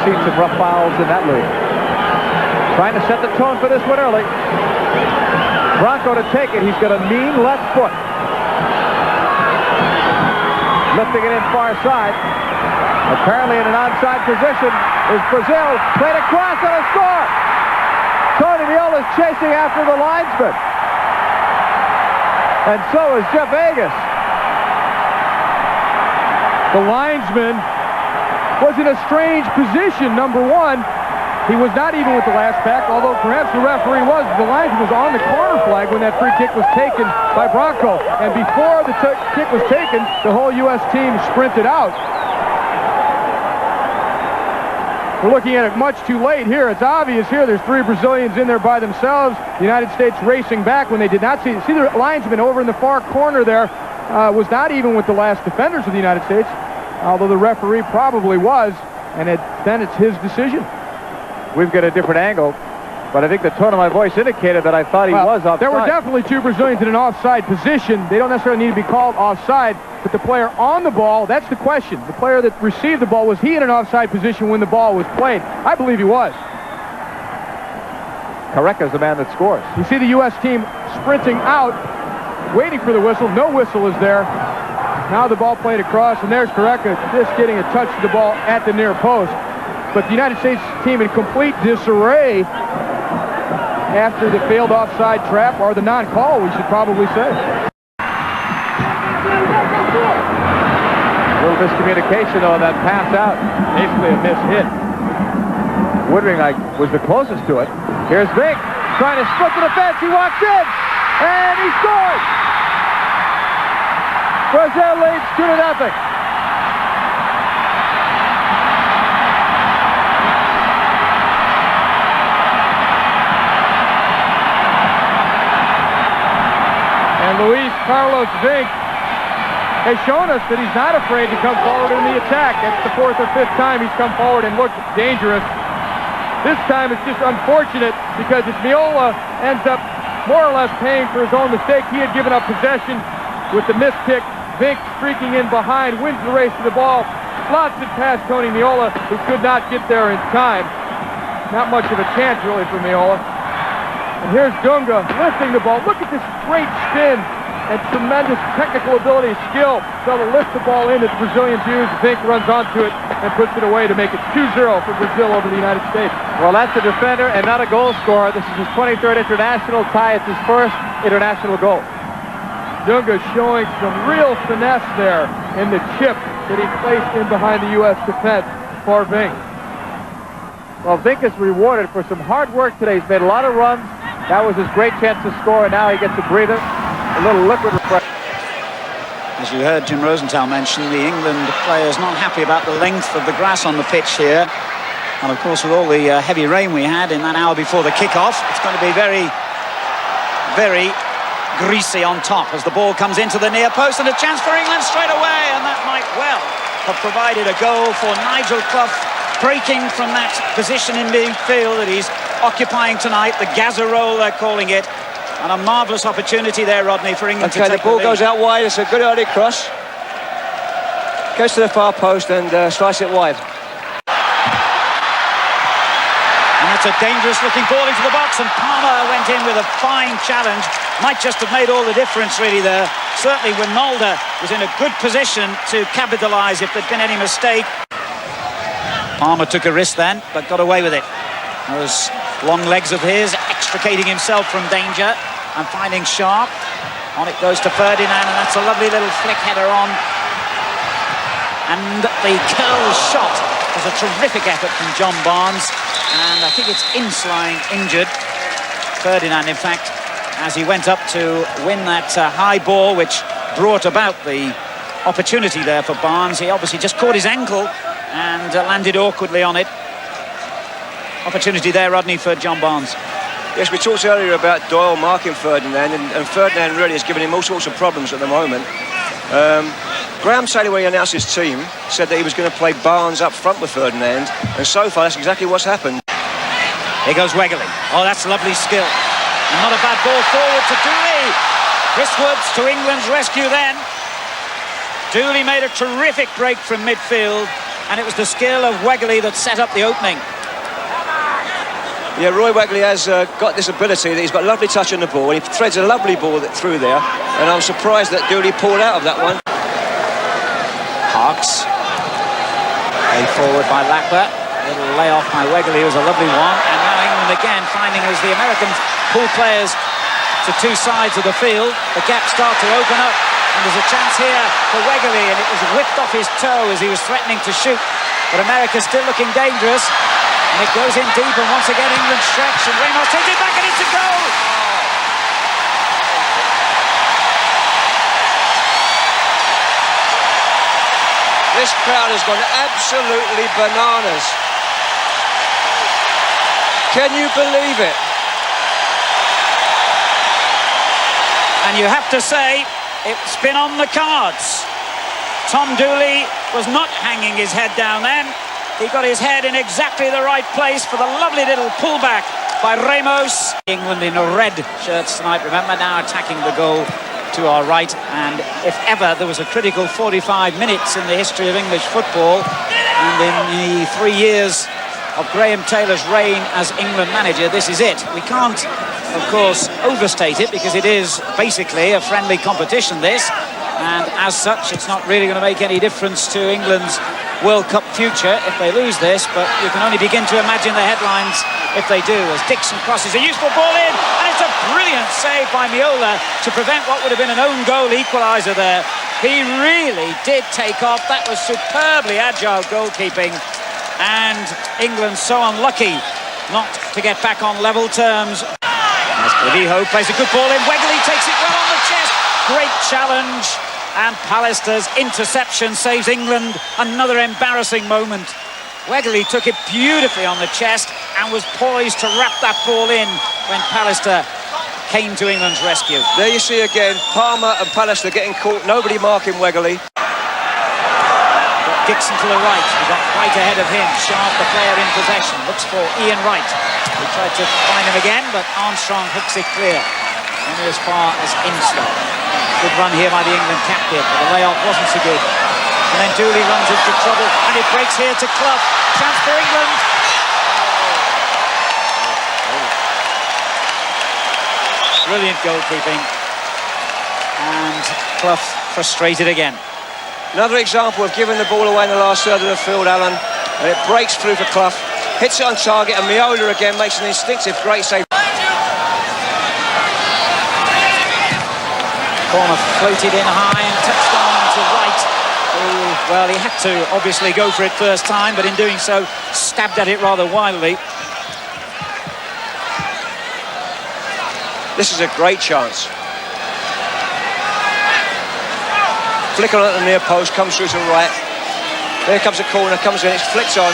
seen some rough fouls in that league. Trying to set the tone for this one early. Bronco to take it. He's got a mean left foot. Lifting it in far side. Apparently in an onside position is Brazil. Played across and a score. Tony Meola's chasing after the linesman. And so is Jeff Vegas. The linesman was in a strange position, number one. He was not even with the last pack, although perhaps the referee was. The linesman was on the corner flag when that free kick was taken by Bronco. And before the kick was taken, the whole U.S. team sprinted out. We're looking at it much too late here. It's obvious here. There's 3 Brazilians in there by themselves. The United States racing back when they did not see the linesman over in the far corner there was not even with the last defenders of the United States, although the referee probably was, and then it's his decision. We've got a different angle, but I think the tone of my voice indicated that I thought he was offside. There were definitely 2 Brazilians in an offside position. They don't necessarily need to be called offside, but the player on the ball, that's the question. The player that received the ball, was he in an offside position when the ball was played? I believe he was. Careca's the man that scores. You see the U.S. team sprinting out, waiting for the whistle. No whistle is there. Now the ball played across, and there's Careca just getting a touch of the ball at the near post. But the United States team in complete disarray after the failed offside trap, or the non-call, we should probably say. A little miscommunication on that pass out. Basically a missed hit. Woodring was the closest to it. Here's Vink trying to split the defense. He walks in, and he scores! Brazil leads 2-0. Luis Carlos Vink has shown us that he's not afraid to come forward in the attack. That's the 4th or 5th time he's come forward and looked dangerous. This time it's just unfortunate because if Meola ends up more or less paying for his own mistake, he had given up possession with the missed kick. Vink streaking in behind, wins the race to the ball, slots it past Tony Meola, who could not get there in time. Not much of a chance really for Meola. And here's Dunga lifting the ball. Look at this great spin and tremendous technical ability, skill, so to lift the ball in that the Brazilians use. Vink runs onto it and puts it away to make it 2-0 for Brazil over the United States. Well, that's a defender and not a goal scorer. This is his 23rd international tie. It's his first international goal. Dunga showing some real finesse there in the chip that he placed in behind the U.S. defense for Vink. Well, Vink is rewarded for some hard work today. He's made a lot of runs. That was his great chance to score, and now he gets a breather, a little liquid refreshment. As you heard Jim Rosenthal mention, the England players not happy about the length of the grass on the pitch here. And of course, with all the heavy rain we had in that hour before the kickoff, it's going to be very, very greasy on top as the ball comes into the near post, and a chance for England straight away, and that might well have provided a goal for Nigel Clough, breaking from that position in midfield that he's occupying tonight, the Gaza roll they're calling it, and a marvellous opportunity there, Rodney, for England to take the ball goes out wide. It's a good early cross, goes to the far post and slices it wide. And that's a dangerous looking ball into the box, and Palmer went in with a fine challenge. Might just have made all the difference really there. Certainly Winalda was in a good position to capitalise if there'd been any mistake. Palmer took a risk then, but got away with it. Those long legs of his, extricating himself from danger and finding Sharp. On it goes to Ferdinand, and that's a lovely little flick header on. And the curl shot was a terrific effort from John Barnes, and I think it's Insline injured. Ferdinand, in fact, as he went up to win that high ball, which brought about the opportunity there for Barnes. He obviously just caught his ankle and landed awkwardly on it. Opportunity there, Rodney, for John Barnes. Yes, we talked earlier about Doyle marking Ferdinand, and Ferdinand really has given him all sorts of problems at the moment. Graham Taylor, when he announced his team, said that he was going to play Barnes up front with Ferdinand, and so far that's exactly what's happened. Here goes Wegerle. Oh, that's lovely skill. And not a bad ball forward to Dooley. Chris Woods to England's rescue then. Dooley made a terrific break from midfield and it was the skill of Wegley that set up the opening. Yeah, Roy Wegley has got this ability that he's got a lovely touch on the ball, and he threads a lovely ball through there, and I'm surprised that Dooley pulled out of that one. Parks. Way forward by Lapper. Little layoff by Wegley was a lovely one, and now England again finding as the Americans pull players to two sides of the field, the gaps start to open up, and there's a chance here for Wegley, and it was whipped off his toe as he was threatening to shoot, but America's still looking dangerous. And it goes in deep, and once again England stretch, and Ramos takes it back, and it's a goal! This crowd has gone absolutely bananas. Can you believe it? And you have to say, it's been on the cards. Tom Dooley was not hanging his head down then. He got his head in exactly the right place for the lovely little pullback by Ramos. England in red shirts tonight, remember, now attacking the goal to our right. And if ever there was a critical 45 minutes in the history of English football, and in the 3 years of Graham Taylor's reign as England manager, this is it. We can't, of course, overstate it, because it is basically a friendly competition, this. And as such, it's not really going to make any difference to England's World Cup future if they lose this, but you can only begin to imagine the headlines if they do, as Dixon crosses a useful ball in, and it's a brilliant save by Meola to prevent what would have been an own goal equaliser there. He really did take off. That was superbly agile goalkeeping, and England so unlucky not to get back on level terms. As Clavijo plays a good ball in, Wegley takes it well on the chest. Great challenge, and Pallister's interception saves England another embarrassing moment. Wegley took it beautifully on the chest and was poised to wrap that ball in when Pallister came to England's rescue. There you see again, Palmer and Pallister getting caught, nobody marking Wegley. Got Dixon to the right, we got Wright ahead of him. Sharp, the player in possession, looks for Ian Wright. He tried to find him again, but Armstrong hooks it clear, only as far as Instow. Good run here by the England captain, but the layoff wasn't so good. And then Dooley runs into trouble, and it breaks here to Clough. Chance for England. Brilliant goalkeeping. And Clough frustrated again. Another example of giving the ball away in the last third of the field, Alan. And it breaks through for Clough. Hits it on target, and Meola again makes an instinctive great save. Corner floated in high and touched on to Wright. Ooh, well, he had to obviously go for it first time, but in doing so, stabbed at it rather wildly. This is a great chance. Flick on at the near post, comes through to the right. There comes a corner, comes in, it's flicked on.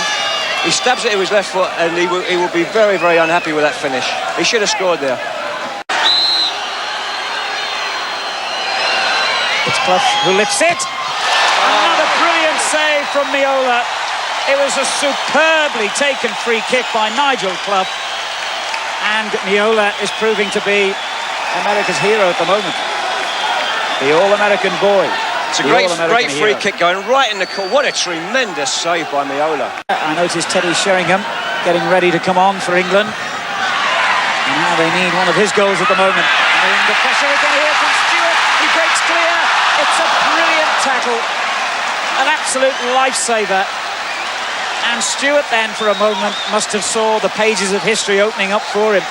He stabs it with his left foot, and he will be very, very unhappy with that finish. He should have scored there. It's Clough who lifts it. Another brilliant save from Meola. It was a superbly taken free kick by Nigel Clough. And Meola is proving to be America's hero at the moment. The All-American boy. It's a great free kick going right in the corner. What a tremendous save by Meola. I noticed Teddy Sheringham getting ready to come on for England. And now they need one of his goals at the moment. And the pressure again here from Stewart. He breaks clear. It's a brilliant tackle. An absolute lifesaver. And Stewart then, for a moment, must have saw the pages of history opening up for him.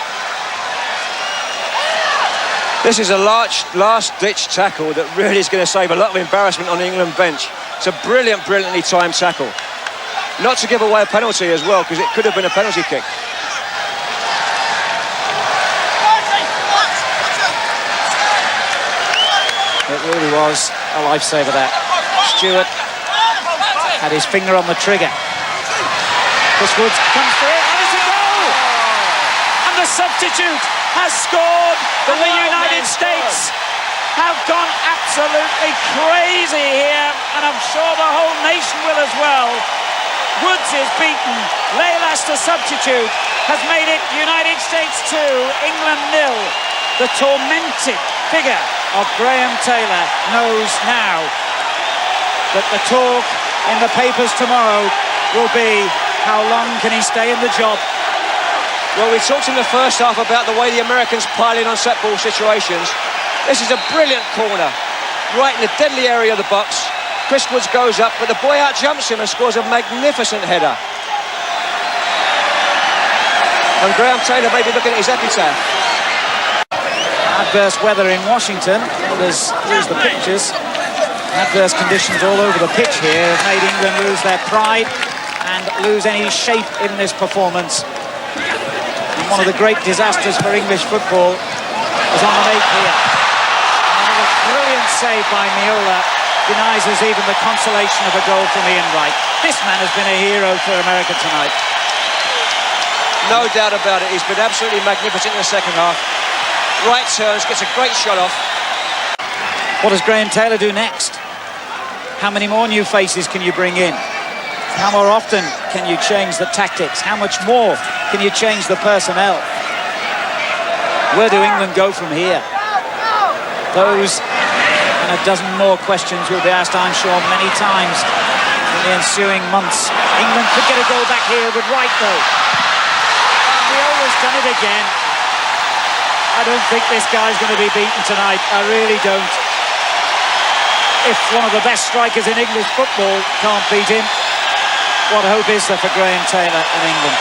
This is a last-ditch tackle that really is going to save a lot of embarrassment on the England bench. It's a brilliantly timed tackle. Not to give away a penalty as well, because it could have been a penalty kick. It really was a lifesaver, that. Stewart had his finger on the trigger. Chris Woods comes for it, and it's a goal! And the substitute has scored, but the United States have gone absolutely crazy here, and I'm sure the whole nation will as well. Woods is beaten. Leilas, the substitute, has made it United States 2, England 0. The tormented figure of Graham Taylor knows now that the talk in the papers tomorrow will be how long can he stay in the job. Well, we talked in the first half about the way the Americans pile in on set ball situations. This is a brilliant corner, right in the deadly area of the box. Chris Woods goes up, but the boy out-jumps him and scores a magnificent header. And Graham Taylor may be looking at his epitaph. Adverse weather in Washington. Others lose the pictures. Adverse conditions all over the pitch here have made England lose their pride and lose any shape in this performance. And one of the great disasters for English football is on the make here. Another brilliant save by Miola denies us even the consolation of a goal from Ian Wright. This man has been a hero for America tonight. No doubt about it. He's been absolutely magnificent in the second half. Right turns, gets a great shot off. What does Graham Taylor do next? How many more new faces can you bring in? How more often can you change the tactics? How much more can you change the personnel? Where do England go from here? Those and a dozen more questions will be asked, I'm sure, many times in the ensuing months. England could get a goal back here with Wright, though. Viola's done it again. I don't think this guy's going to be beaten tonight. I really don't. If one of the best strikers in English football can't beat him, what hope is there for Graham Taylor and England?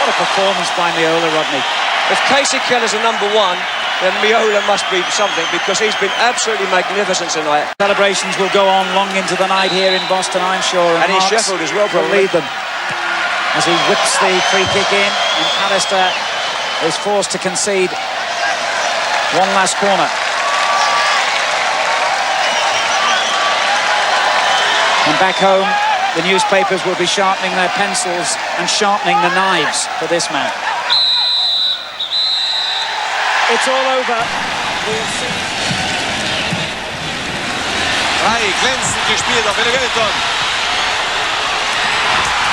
What a performance by Miola, Rodney. If Casey Keller's a number one, then Miola must be something, because he's been absolutely magnificent tonight. Celebrations will go on long into the night here in Boston, I'm sure. And in Sheffield as well, will lead them as he whips the free kick in, and Alistair is forced to concede one last corner. And back home, the newspapers will be sharpening their pencils and sharpening the knives for this man. It's all over. We'll see. Frei, glänzend gespielt auf Leyendas.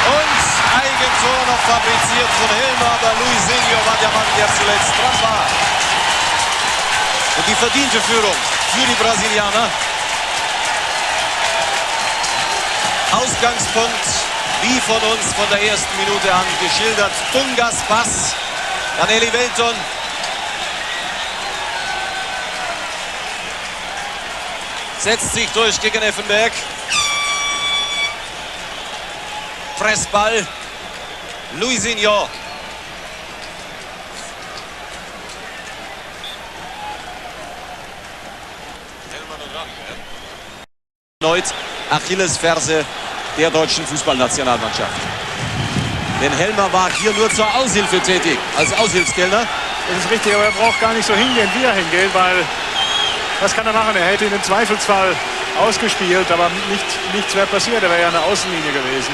Und Eigentor noch fabriziert von Helmer, aber Luisinho war der Mann, der zuletzt dran war. Und die verdiente Führung für die Brasilianer. Ausgangspunkt, wie von uns von der ersten Minute an geschildert. Dungas Pass, dann Eli Welton. Setzt sich durch gegen Effenberg. Pressball. Luisinho. Erneut Achillesferse der deutschen Fußballnationalmannschaft. Denn Helmer war hier nur zur Aushilfe tätig, als Aushilfskellner. Das ist richtig, aber er braucht gar nicht so hingehen, wie er hingeht, weil was kann er machen? Er hätte ihn im Zweifelsfall ausgespielt, aber nichts wäre passiert. Er wäre ja an der Außenlinie gewesen.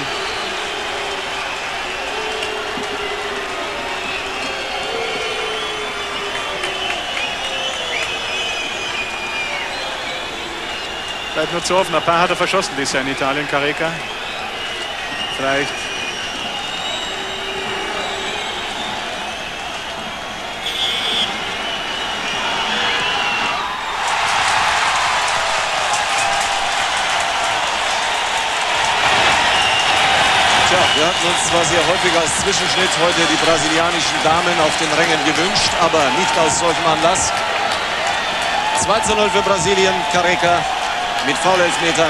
Bleibt nur zu hoffen. Ein paar hat er verschossen dieses Jahr in Italien, Careca. Vielleicht. Tja, wir hatten uns zwar sehr häufig als Zwischenschnitt heute die brasilianischen Damen auf den Rängen gewünscht, aber nicht aus solchem Anlass. 2:0 für Brasilien, Careca mit Foulelfmeter.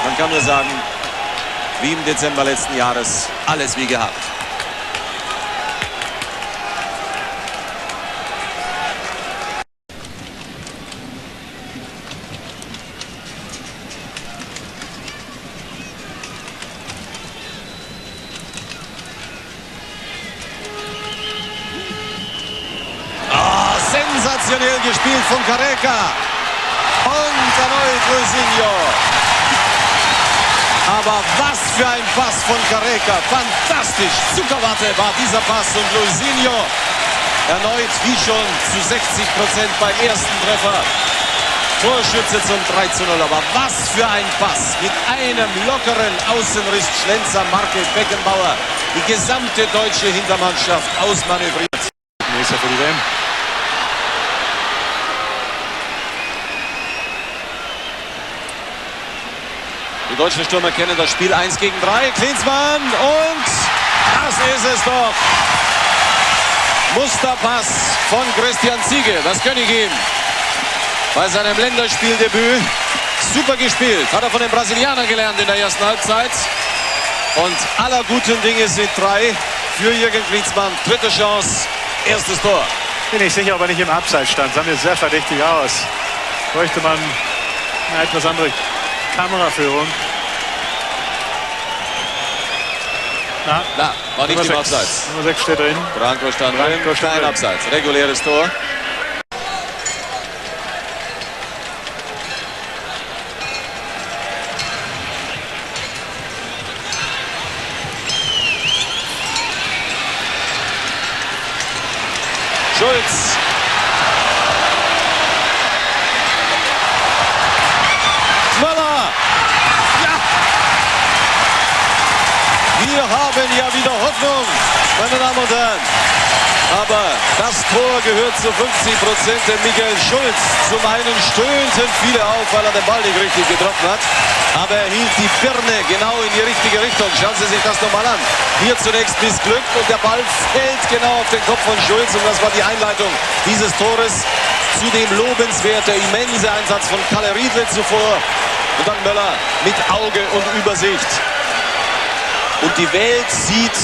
Man kann nur sagen, wie im Dezember letzten Jahres, alles wie gehabt. Sensationell gespielt von Careca. Und erneut Luisinho. Aber was für ein Pass von Careca. Fantastisch. Zuckerwatte war dieser Pass. Und Luisinho erneut wie schon zu 60% beim ersten Treffer. Torschütze zum 3:0. Aber was für ein Pass. Mit einem lockeren Außenriss Schlenzer, Marke, Beckenbauer. Die gesamte deutsche Hintermannschaft ausmanövriert. Nächster für die WM. Die deutschen Stürmer kennen das Spiel 1 gegen 3. Klinsmann und das ist es doch. Musterpass von Christian Ziege. Das gönne ich ihm. Bei seinem Länderspieldebüt. Super gespielt. Hat er von den Brasilianern gelernt in der ersten Halbzeit. Und aller guten Dinge sind 3 für Jürgen Klinsmann. Dritte Chance, erstes Tor. Bin ich sicher, ob er nicht im Abseits stand. Sah mir sehr verdächtig aus. Bräuchte man eine etwas andere Kameraführung. Na, war nicht im Abseits. Nummer 6 steht drin. Branco stand drin, kein Abseits. Reguläres Tor. Schulz. Möller. Ja. Wir haben ja wieder Hoffnung, meine Damen und Herren. Aber das Tor gehört zu 50% dem Michael Schulz. Zum einen stöhnten viele auf, weil er den Ball nicht richtig getroffen hat. Aber er hielt die Birne genau in die richtige Richtung. Schauen Sie sich das nochmal an. Hier zunächst missglückt und der Ball fällt genau auf den Kopf von Schulz. Und das war die Einleitung dieses Tores. Zudem lobenswert der immense Einsatz von Kalle Riedle zuvor. Und dann Möller mit Auge und Übersicht. Und die Welt sieht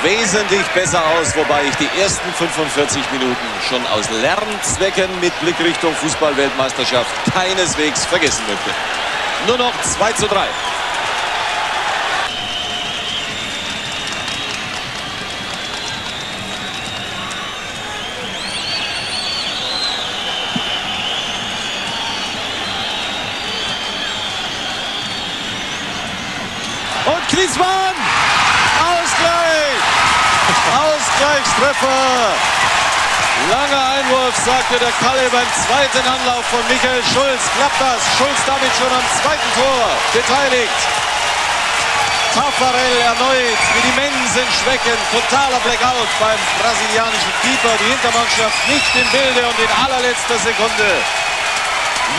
wesentlich besser aus, wobei ich die ersten 45 Minuten schon aus Lernzwecken mit Blick Richtung Fußball-Weltmeisterschaft keineswegs vergessen möchte. Nur noch 2:3. Und Klinsmann! Ausgleich! Ausgleichstreffer! Langer Einwurf, sagte der Kalle beim zweiten Anlauf von Michael Schulz. Klappt das? Schulz damit schon am zweiten Tor beteiligt. Taffarel erneut mit immensen Schwächen. Totaler Blackout beim brasilianischen Keeper. Die Hintermannschaft nicht im Bilde und in allerletzter Sekunde.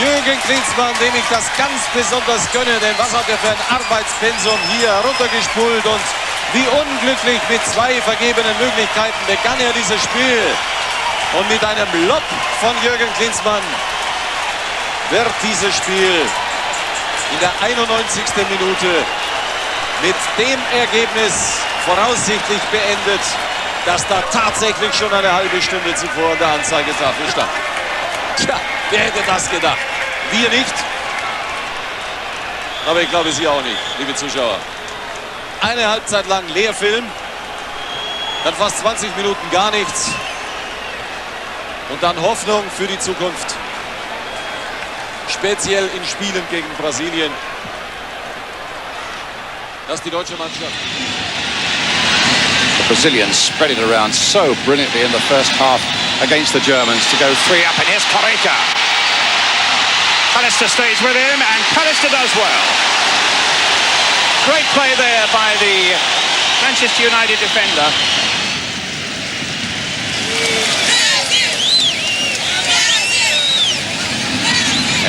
Jürgen Klinsmann, dem ich das ganz besonders gönne, denn was hat er für ein Arbeitspensum hier runtergespult und wie unglücklich mit 2 vergebenen Möglichkeiten begann er dieses Spiel. Und mit einem Lob von Jürgen Klinsmann wird dieses Spiel in der 91. Minute mit dem Ergebnis voraussichtlich beendet, dass da tatsächlich schon eine halbe Stunde zuvor an der Anzeigetafel stand. Tja, wer hätte das gedacht? Wir nicht. Aber ich glaube, Sie auch nicht, liebe Zuschauer. Eine Halbzeit lang Leerfilm, dann fast 20 Minuten gar nichts und dann Hoffnung für die Zukunft. Speziell in Spielen gegen Brasilien. Das ist die deutsche Mannschaft. The Brazilians spread it around so brilliantly in the first half against the Germans to go 3 up, and here's Correca. Pallister stays with him, and Pallister does well. Great play there by the Manchester United defender.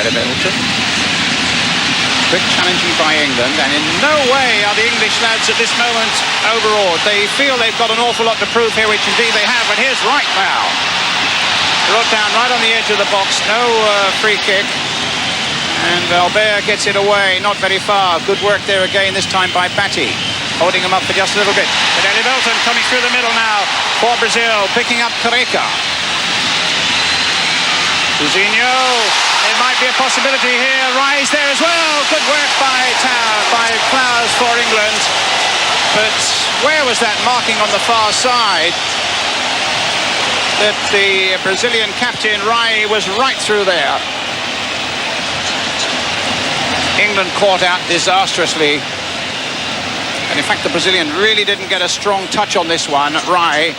Milton. Quick challenging by England, and in No way are the English lads at this moment overawed. They feel they've got an awful lot to prove here, which indeed they have. And here's Wright now. Brought down right on the edge of the box. No free kick. And Albert gets it away, not very far. Good work there again, this time by Batty. Holding him up for just a little bit. But Milton coming through the middle now for Brazil, picking up Correca. Cousinho, there might be a possibility here. Rise there as well. Good work by Flowers for England. But where was that marking on the far side? That the Brazilian captain, Rai, was right through there. England caught out disastrously. And in fact, the Brazilian really didn't get a strong touch on this one, Rai.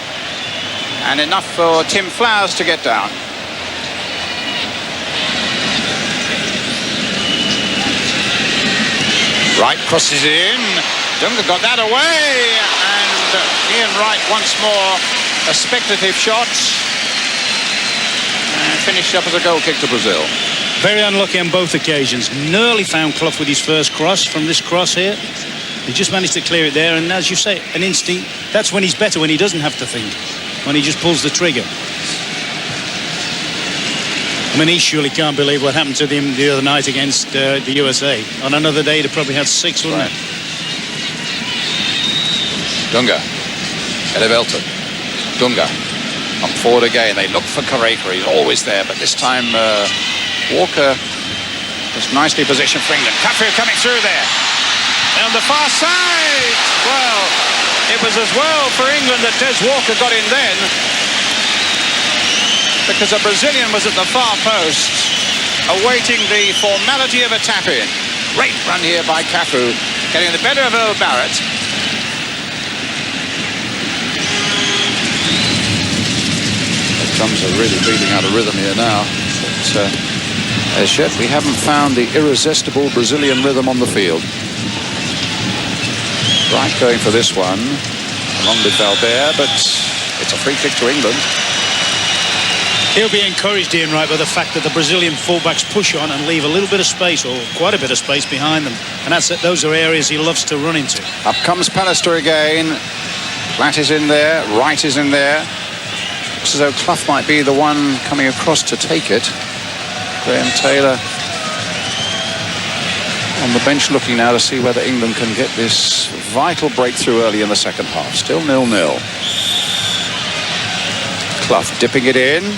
And enough for Tim Flowers to get down. Wright crosses in. Dunga got that away. And Ian Wright once more a speculative shot. And finished up as a goal kick to Brazil. Very unlucky on both occasions. Nearly found Clough with his first cross from this cross here. He just managed to clear it there, and as you say, an instinct. That's when he's better, when he doesn't have to think, when he just pulls the trigger. I mean, he surely can't believe what happened to him the other night against the USA. On another day, he'd have probably had 6, wouldn't it? Dunga. Elevelton. Dunga. Come forward again. They look for Kareka. He's always there, but this time Walker was nicely positioned for England. Cafu coming through there. On the far side. Well, it was as well for England that Des Walker got in then, because a Brazilian was at the far post awaiting the formality of a tap-in. Great run here by Cafu, Getting the better of Earl Barrett. The drums are really beating out of rhythm here now. But as yet, we haven't found the irresistible Brazilian rhythm on the field. Right going for this one, along with Valbert, but it's a free kick to England. He'll be encouraged, Ian Wright, by the fact that the Brazilian fullbacks push on and leave a little bit of space, or quite a bit of space behind them. And those are areas he loves to run into. Up comes Pallister again. Platt is in there, Wright is in there. Looks as though Clough might be the one coming across to take it. Graham Taylor on the bench looking now to see whether England can get this vital breakthrough early in the second half. Still 0-0. Clough dipping it in.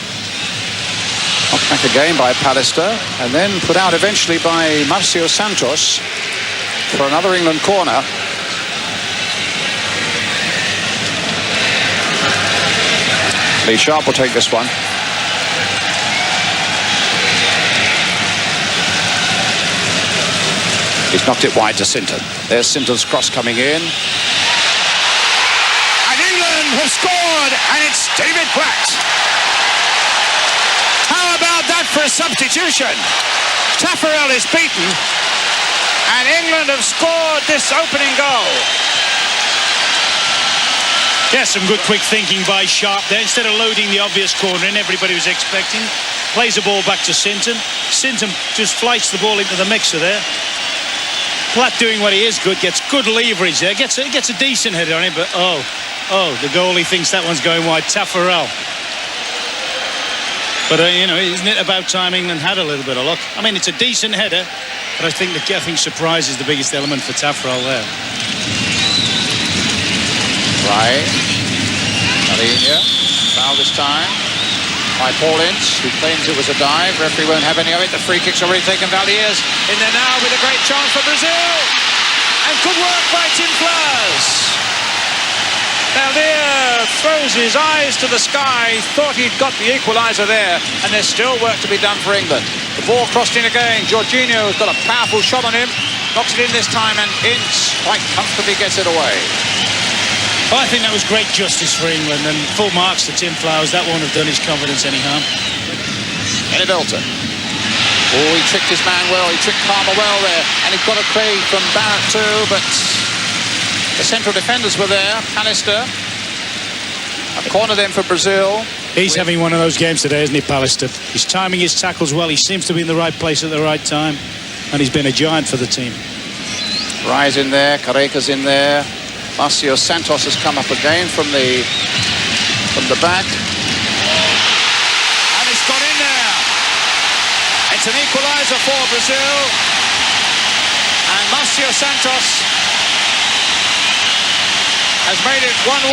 Knocked back again by Pallister, and then put out eventually by Marcio Santos for another England corner. Lee Sharp will take this one. He's knocked it wide to Sinton. There's Sinton's cross coming in. And England have scored, and it's David Platt. How about that for a substitution? Taffarel is beaten, and England have scored this opening goal. Yeah, some good quick thinking by Sharp there. Instead of loading the obvious corner in, everybody was expecting, plays the ball back to Sinton. Sinton just flights the ball into the mixer there. Platt doing what he is good, gets good leverage there, gets a decent header on it, but the goalie thinks that one's going wide. Taffarel. But you know, isn't it about time England had a little bit of luck? I mean, it's a decent header, but I think surprise is the biggest element for Taffarel there. Right. Marinho. Foul this time by Paul Ince, who claims it was a dive. Referee won't have any of it. The free kick's already taken. Valdez in there now with a great chance for Brazil. And good work by Tim Fleurs. Valdez throws his eyes to the sky, thought he'd got the equaliser there, and there's still work to be done for England. The ball crossed in again. Jorginho's got a powerful shot on him. Knocks it in this time, and Ince quite comfortably gets it away. Well, I think that was great justice for England, and full marks to Tim Flowers. That won't have done his confidence any harm. Elevelton. Oh, he tricked his man well. He tricked Palmer well there, and he got a play from Barrett too, but the central defenders were there. Pallister. A corner then for Brazil. He's having one of those games today, isn't he, Pallister? He's timing his tackles well. He seems to be in the right place at the right time, and he's been a giant for the team. Rise in there. Kareka's in there. Marcio Santos has come up again from the back. And it's got in there. It's an equaliser for Brazil. And Marcio Santos has made it 1-1.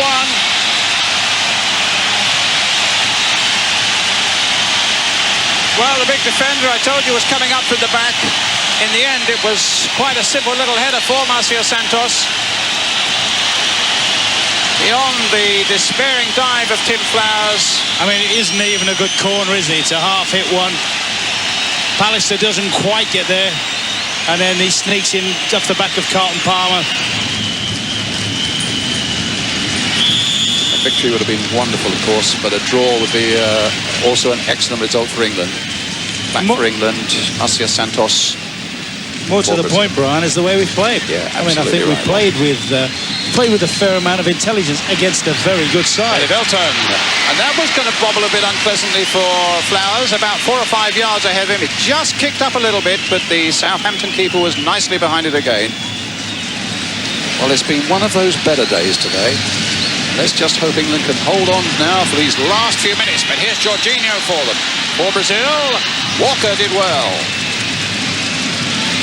Well, the big defender I told you was coming up from the back. In the end, it was quite a simple little header for Marcio Santos. Beyond the despairing dive of Tim Flowers. I mean, it isn't even a good corner, is it? It's a half-hit one. Pallister doesn't quite get there. And then he sneaks in off the back of Carlton Palmer. A victory would have been wonderful, of course, but a draw would be also an excellent result for England. Back for England, Marcio Santos more to the point, Brian, is the way we've played. Yeah, I mean, I think we've played with a fair amount of intelligence against a very good side. Belton. And that was going to bobble a bit unpleasantly for Flowers, about 4 or 5 yards ahead of him. It just kicked up a little bit, but the Southampton keeper was nicely behind it again. Well, it's been one of those better days today. Let's just hope England can hold on now for these last few minutes. But here's Jorginho for them. For Brazil, Walker did well.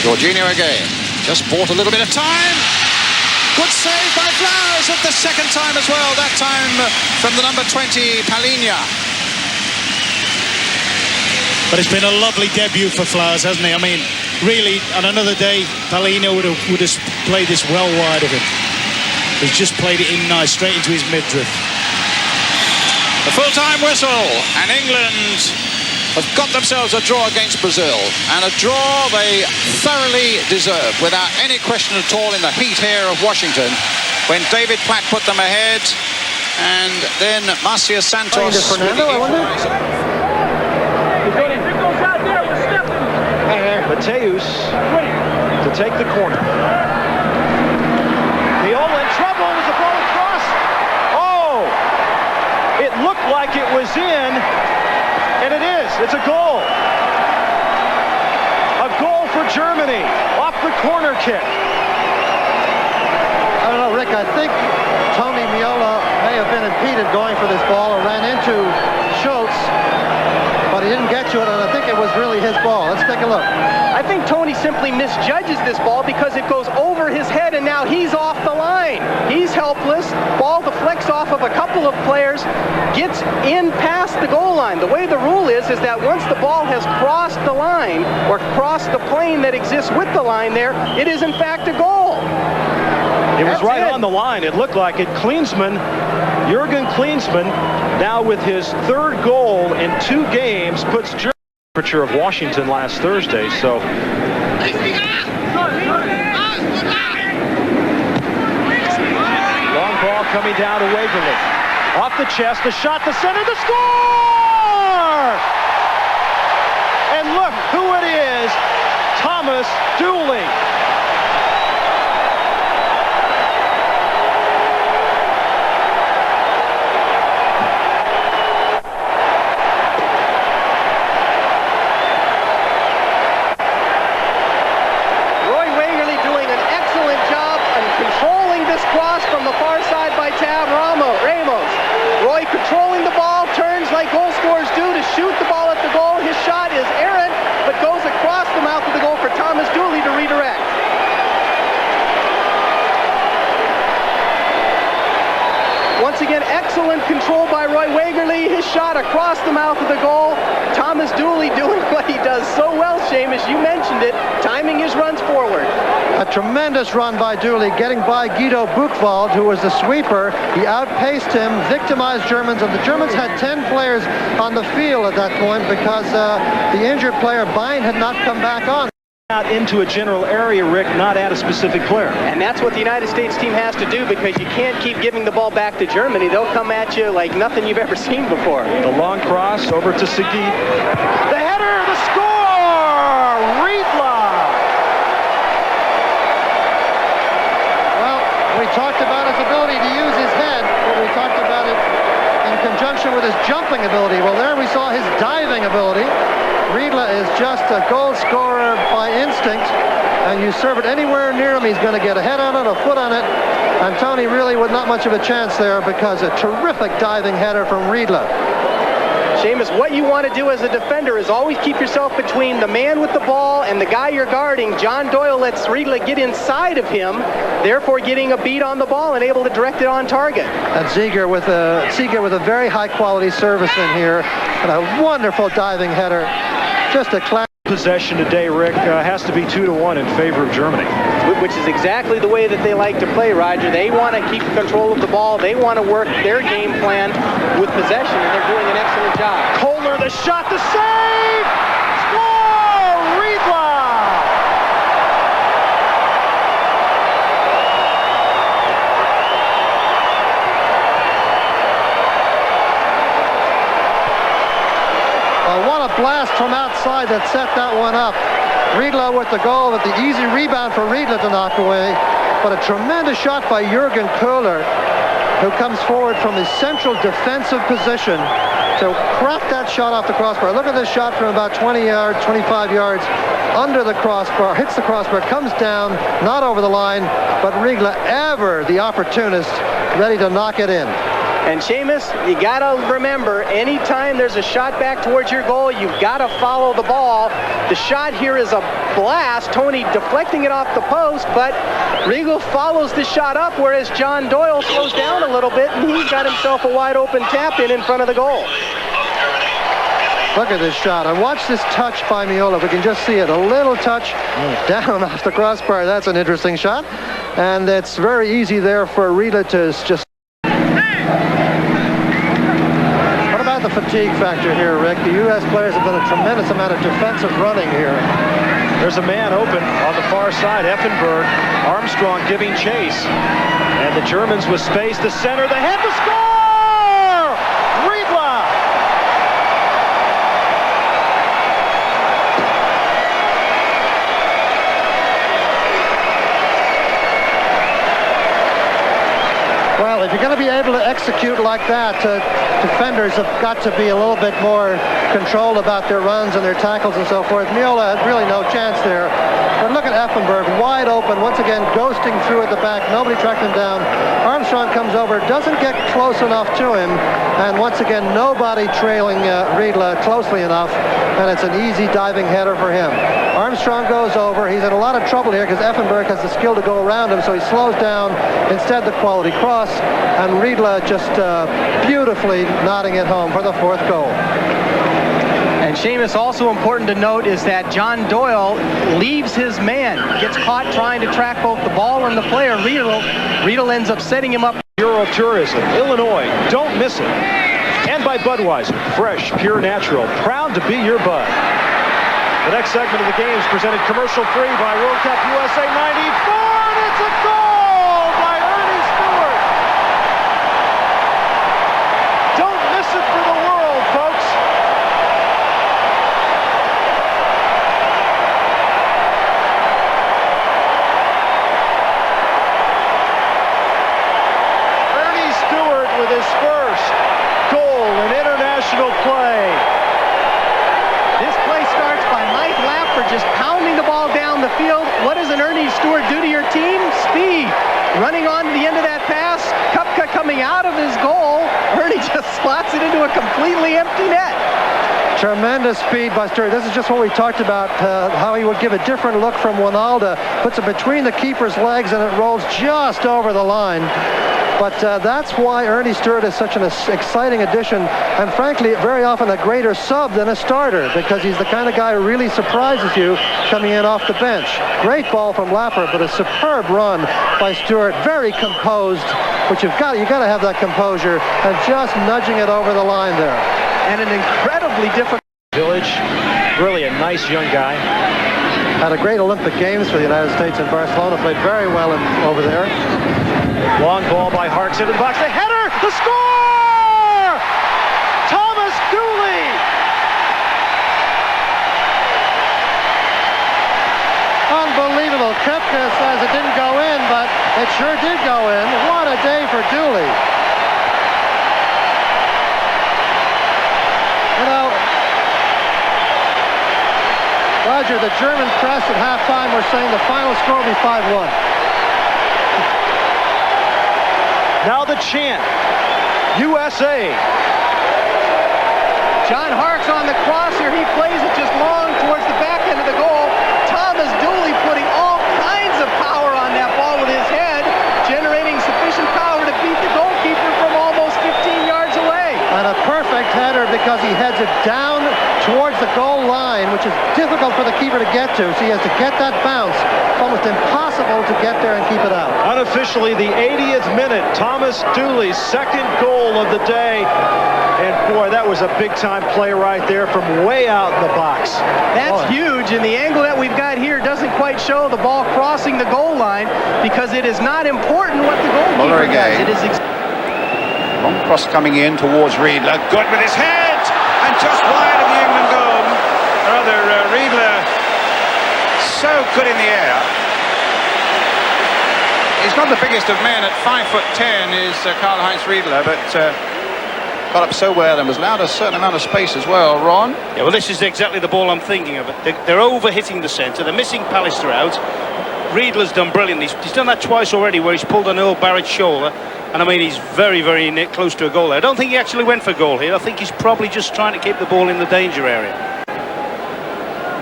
Jorginho again. Just bought a little bit of time. Good save by Flowers at the second time as well. That time from the number 20, Palhinha. But it's been a lovely debut for Flowers, hasn't he? I mean, really, on another day, Palhinha would have played this well wide of him. He's just played it in nice, straight into his midriff. The full-time whistle, and England have got themselves a draw against Brazil, and a draw they thoroughly deserve, without any question at all, in the heat here of Washington, when David Platt put them ahead, and then Marcia Santos. Mateus to take the corner. Viola in trouble as the ball across. Oh! It looked like it was in, and it is. It's a goal. A goal for Germany off the corner kick. I don't know, Rick. I think Tony Meola may have been impeded going for this ball or ran into Schultz, but he didn't get to it, and I think it was really his ball. Let's take a look. I think Tony simply misjudges this ball because it goes over his head, and now he's off the line. He's helpless. Ball deflects off of a couple of players, gets in past the goal line. The way the rule is that once the ball has crossed the line or crossed the plane that exists with the line there, it is in fact a goal. It was right on the line. It looked like it. Klinsmann, Jurgen Klinsmann, now with his third goal in 2 games, puts Germany temperature of Washington last Thursday. So long ball coming down to Waverly. Off the chest, the shot to center, the score! And look who it is, Thomas Dooley. Controlling the ball, turns like goal scorers do to shoot the ball at the goal. His shot is errant, but goes across the mouth of the goal for Thomas Dooley to redirect. Once again, excellent control by Roy Wagerly. His shot across the mouth of the goal. Thomas Dooley doing what he does so well, Seamus, you mentioned it, timing his runs forward. A tremendous run by Dooley, getting by Guido Buchwald, who was the sweeper. He outpaced him, victimized Germans, and the Germans had 10 players on the field at that point because the injured player, Bein, had not come back on. Out into a general area, Rick, not at a specific player. And that's what the United States team has to do, because you can't keep giving the ball back to Germany. They'll come at you like nothing you've ever seen before. The long cross over to Seguin. The header, the score! Riedla! Well, we talked about his ability to use his head, but we talked about it in conjunction with his jumping ability. Well, there we saw his diving ability. Riedla is just a goal scorer by instinct, and you serve it anywhere near him, he's going to get a head on it, a foot on it, and Tony really with not much of a chance there because a terrific diving header from Riedla. Seamus, what you want to do as a defender is always keep yourself between the man with the ball and the guy you're guarding. John Doyle lets Riedla get inside of him, therefore getting a beat on the ball and able to direct it on target. And Seeger with a very high-quality service in here, and a wonderful diving header. Just a class. Possession today, Rick, has to be 2-1 in favor of Germany. Which is exactly the way that they like to play, Roger. They want to keep control of the ball. They want to work their game plan with possession, and they're doing an excellent job. Kohler, the shot, the save! Score! Riedla! What a blast from outside that set that one up. Riedla with the goal, with the easy rebound for Riedla to knock away. But a tremendous shot by Jürgen Köhler, who comes forward from his central defensive position to crack that shot off the crossbar. Look at this shot from about 20 yards, 25 yards under the crossbar, hits the crossbar, comes down, not over the line, but Riedla, ever the opportunist, ready to knock it in. And Seamus, you got to remember, anytime there's a shot back towards your goal, you've got to follow the ball. The shot here is a blast. Tony deflecting it off the post, but Riegel follows the shot up, whereas John Doyle slows down a little bit, and he's got himself a wide open tap in front of the goal. Look at this shot, and watch this touch by Miola. If we can just see it, a little touch down off the crossbar. That's an interesting shot, and it's very easy there for Riedla to just... The fatigue factor here, Rick. The U.S. players have done a tremendous amount of defensive running here. There's a man open on the far side, Effenberg. Armstrong giving chase. And the Germans with space to center. The head to score! Riedla! Well, if you're going to be able to execute like that, defenders have got to be a little bit more controlled about their runs and their tackles and so forth. Miola had really no chance there. But look at Effenberg, wide open, once again ghosting through at the back. Nobody tracked him down. Armstrong comes over, doesn't get close enough to him, and once again nobody trailing Riedla closely enough, and it's an easy diving header for him. Armstrong goes over. He's in a lot of trouble here because Effenberg has the skill to go around him, so he slows down. Instead, the quality cross, and Riedla just beautifully nodding it home for the fourth goal. And Seamus, also important to note is that John Doyle leaves his man, gets caught trying to track both the ball and the player. Riedel ends up setting him up. Bureau of Tourism, Illinois, don't miss it. And by Budweiser, fresh, pure, natural, proud to be your bud. The next segment of the game is presented commercial-free by World Cup USA 94, and it's a goal by Ernie Stewart. Don't miss it for the world, folks. Ernie Stewart with his first goal in international play. This play starts by Mike Lapper just pounding the ball down the field. What does an Ernie Stewart do to your team? Speed. Running on to the end of that pass. Kupka coming out of his goal. Ernie just slots it into a completely empty net. Tremendous speed by Stewart. This is just what we talked about, how he would give a different look from Winalda. Puts it between the keeper's legs and it rolls just over the line. But that's why Ernie Stewart is such an exciting addition, and frankly, very often a greater sub than a starter, because he's the kind of guy who really surprises you coming in off the bench. Great ball from Lapper, but a superb run by Stewart, very composed, which you got to have that composure, and just nudging it over the line there. And an incredibly difficult Village, really a nice young guy. Had a great Olympic Games for the United States in Barcelona, played very well over there. Long ball by Harks into the box. The header! The score! Thomas Dooley! Unbelievable. Kepka says it didn't go in, but it sure did go in. What a day for Dooley. You know, Roger, the German press at halftime were saying the final score will be 5-1. Now the chant, USA. John Harks on the cross here. He plays it just long towards the back end of the goal. Thomas Dooley putting all kinds of power on that ball with his head, generating sufficient power to beat the goalkeeper from almost 15 yards away. And a perfect header because he heads it down towards the goal line, which is difficult for the keeper to get to. So he has to get that bounce. It's almost impossible to get there and keep it out. Unofficially, the 80th minute, Thomas Dooley's second goal of the day. And boy, that was a big-time play right there from way out in the box. That's huge, and the angle that we've got here doesn't quite show the ball crossing the goal line because it is not important what the goalkeeper does. It is long cross coming in towards Riedla. Good with his head, and just wide of the England goal. Riedla so good in the air. He's not the biggest of men at 5'10" is Karl-Heinz Riedler, but got up so well and was allowed a certain amount of space as well, Ron. Yeah, well, this is exactly the ball I'm thinking of. They're over-hitting the centre. They're missing Pallister out. Riedler's done brilliantly. He's done that twice already where he's pulled on Earl Barrett's shoulder. And I mean, he's very, very close to a goal there. I don't think he actually went for goal here. I think he's probably just trying to keep the ball in the danger area.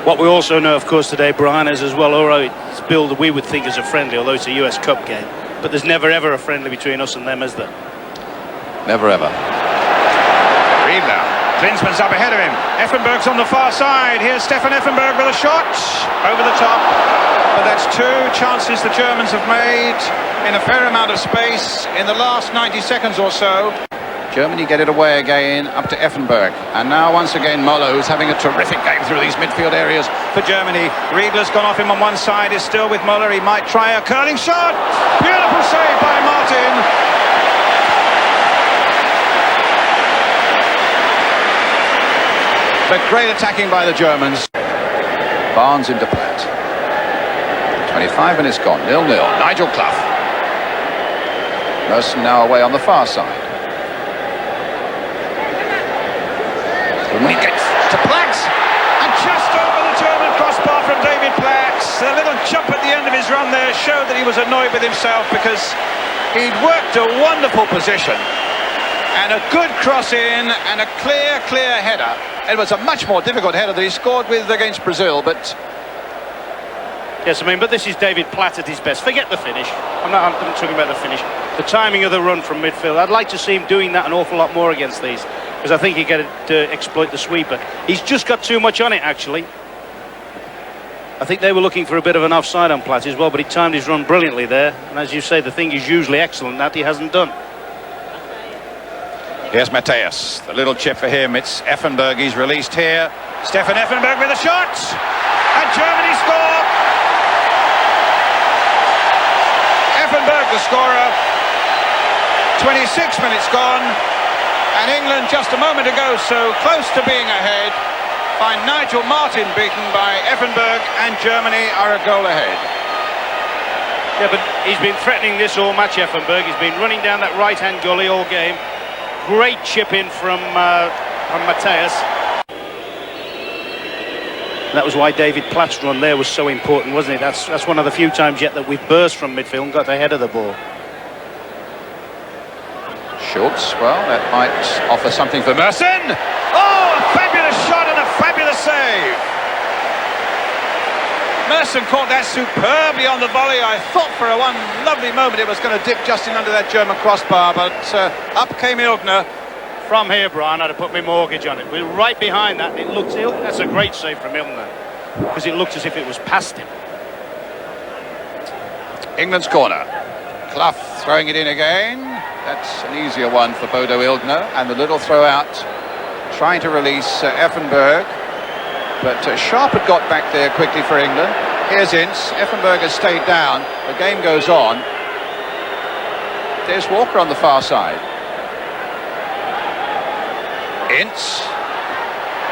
What we also know, of course, today, Brian, is as well, all right, it's billed we would think as a friendly, although it's a US Cup game. But there's never, ever a friendly between us and them, is there? Never ever. Riedler. Klinsmann's up ahead of him. Effenberg's on the far side. Here's Stefan Effenberg with a shot. Over the top. But that's two chances the Germans have made in a fair amount of space in the last 90 seconds or so. Germany get it away again, up to Effenberg. And now once again Muller, who's having a terrific game through these midfield areas. For Germany, Riedler's gone off him on one side, is still with Muller. He might try a curling shot. Beautiful save by Martin. But great attacking by the Germans. Barnes into Platt. 25 minutes gone, 0-0. Nigel Clough. Merson now away on the far side. He gets to Platt, and just over the German crossbar from David Platt. A little jump at the end of his run there showed that he was annoyed with himself because he'd worked a wonderful position and a good cross in and a clear header. It was a much more difficult header that he scored with against Brazil, but yes, I mean, but this is David Platt at his best. Forget the finish. I'm not talking about the finish. The timing of the run from midfield. I'd like to see him doing that an awful lot more against these, because I think he get to exploit the sweeper. He's just got too much on it, actually. I think they were looking for a bit of an offside on Platt as well, but he timed his run brilliantly there. And as you say, the thing is usually excellent, that he hasn't done. here's Matthäus. The little chip for him. It's Effenberg. He's released here. Stefan Effenberg with a shot. And Germany score. Effenberg the scorer. 26 minutes gone. And England just a moment ago so close to being ahead. Find Nigel Martin beaten by Effenberg, and Germany are a goal ahead. Yeah, but he's been threatening this all match, Effenberg. He's been running down that right-hand gully all game. Great chip in from Matthäus. That was why David Platt's run there was so important, wasn't it? That's one of the few times yet that we've burst from midfield and got ahead of the ball. Schultz, well, that might offer something for Merson. Oh, a fabulous shot and a fabulous save. Merson caught that superbly on the volley. I thought for one lovely moment it was going to dip just in under that German crossbar, but up came Ilgner. From here, Brian, I'd have put my mortgage on it. We're right behind that. It looks ill. That's a great save from Ilgner, because it looked as if it was past him. England's corner. Clough throwing it in again. That's an easier one for Bodo Ilgner, and the little throw out, trying to release Effenberg, but Sharp had got back there quickly for England. Here's Ince. Effenberg has stayed down. The game goes on. There's Walker on the far side. Ince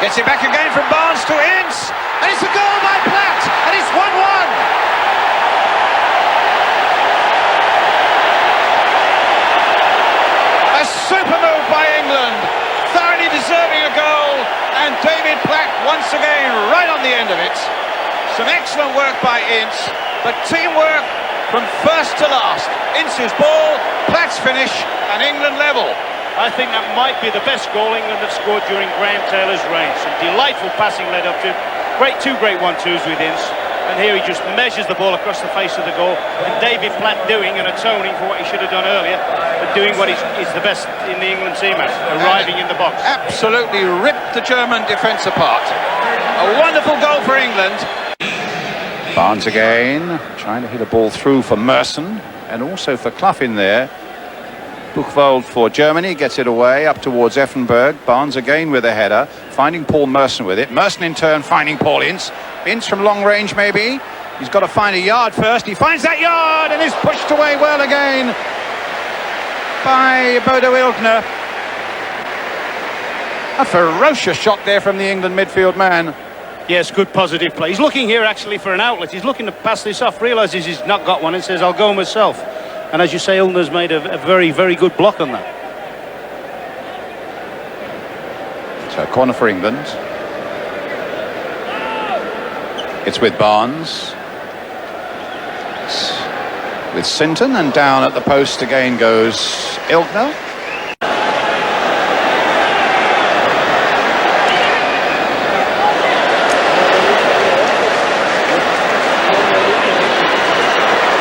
gets it back again from Barnes to Ince, and it's a goal by Platt, and it's 1-1. Super move by England, thoroughly deserving a goal, and David Platt once again right on the end of it. Some excellent work by Ince, but teamwork from first to last. Ince's ball, Platt's finish, and England level. I think that might be the best goal England have scored during Graham Taylor's reign. Some delightful passing led up to two great 1-2s with Ince. And here he just measures the ball across the face of the goal, and David Platt doing and atoning for what he should have done earlier, but doing what is the best in the England team at, arriving in the box. Absolutely ripped the German defence apart. A wonderful goal for England. Barnes again, trying to hit a ball through for Merson, and also for Clough in there. Buchwald for Germany gets it away up towards Effenberg. Barnes again with a header, finding Paul Merson with it. Merson in turn finding Paul Ince. Ince from long range maybe. He's got to find a yard first. He finds that yard and is pushed away well again by Bodo Ilgner. A ferocious shot there from the England midfield man. Yes, good positive play. He's looking here actually for an outlet. He's looking to pass this off, realises he's not got one and says, I'll go myself. And as you say, Ilner's made a very, very good block on that. So corner for England. It's with Barnes. It's with Sinton, and down at the post again goes Ilkner.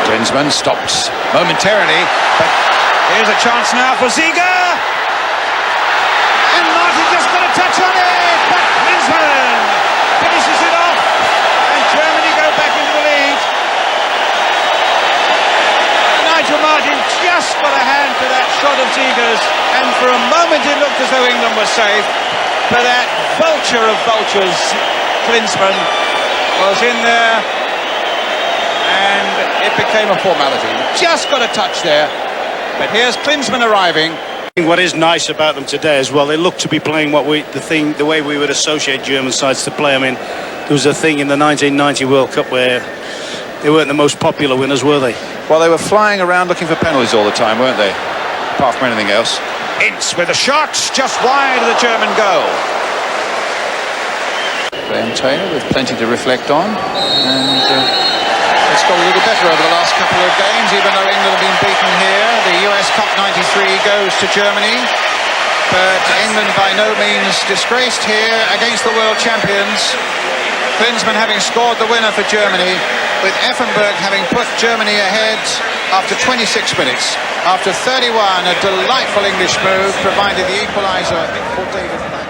Klinsmann stops momentarily, but here's a chance now for Ziege. And Martin just got a touch on it, but Klinsmann finishes it off, and Germany go back into the lead. Nigel Martin just got a hand to that shot of Ziege's, and for a moment it looked as though England was safe, but that vulture of vultures, Klinsmann, was in there, and it became a formality. Just got a touch there, but here's Klinsmann arriving. What is nice about them today as well, they look to be playing the way we would associate German sides to play. I mean, there was a thing in the 1990 World Cup where they weren't the most popular winners, were they? Well, they were flying around looking for penalties all the time, weren't they? Apart from anything else. Ince with a shot, just wide of the German goal. Graham Taylor with plenty to reflect on, and it's got a little better over the last couple of games, even though England have been beaten here. The US Cup 93 goes to Germany, but England by no means disgraced here against the world champions. Klinsmann having scored the winner for Germany, with Effenberg having put Germany ahead after 26 minutes. After 31, a delightful English move provided the equaliser for David.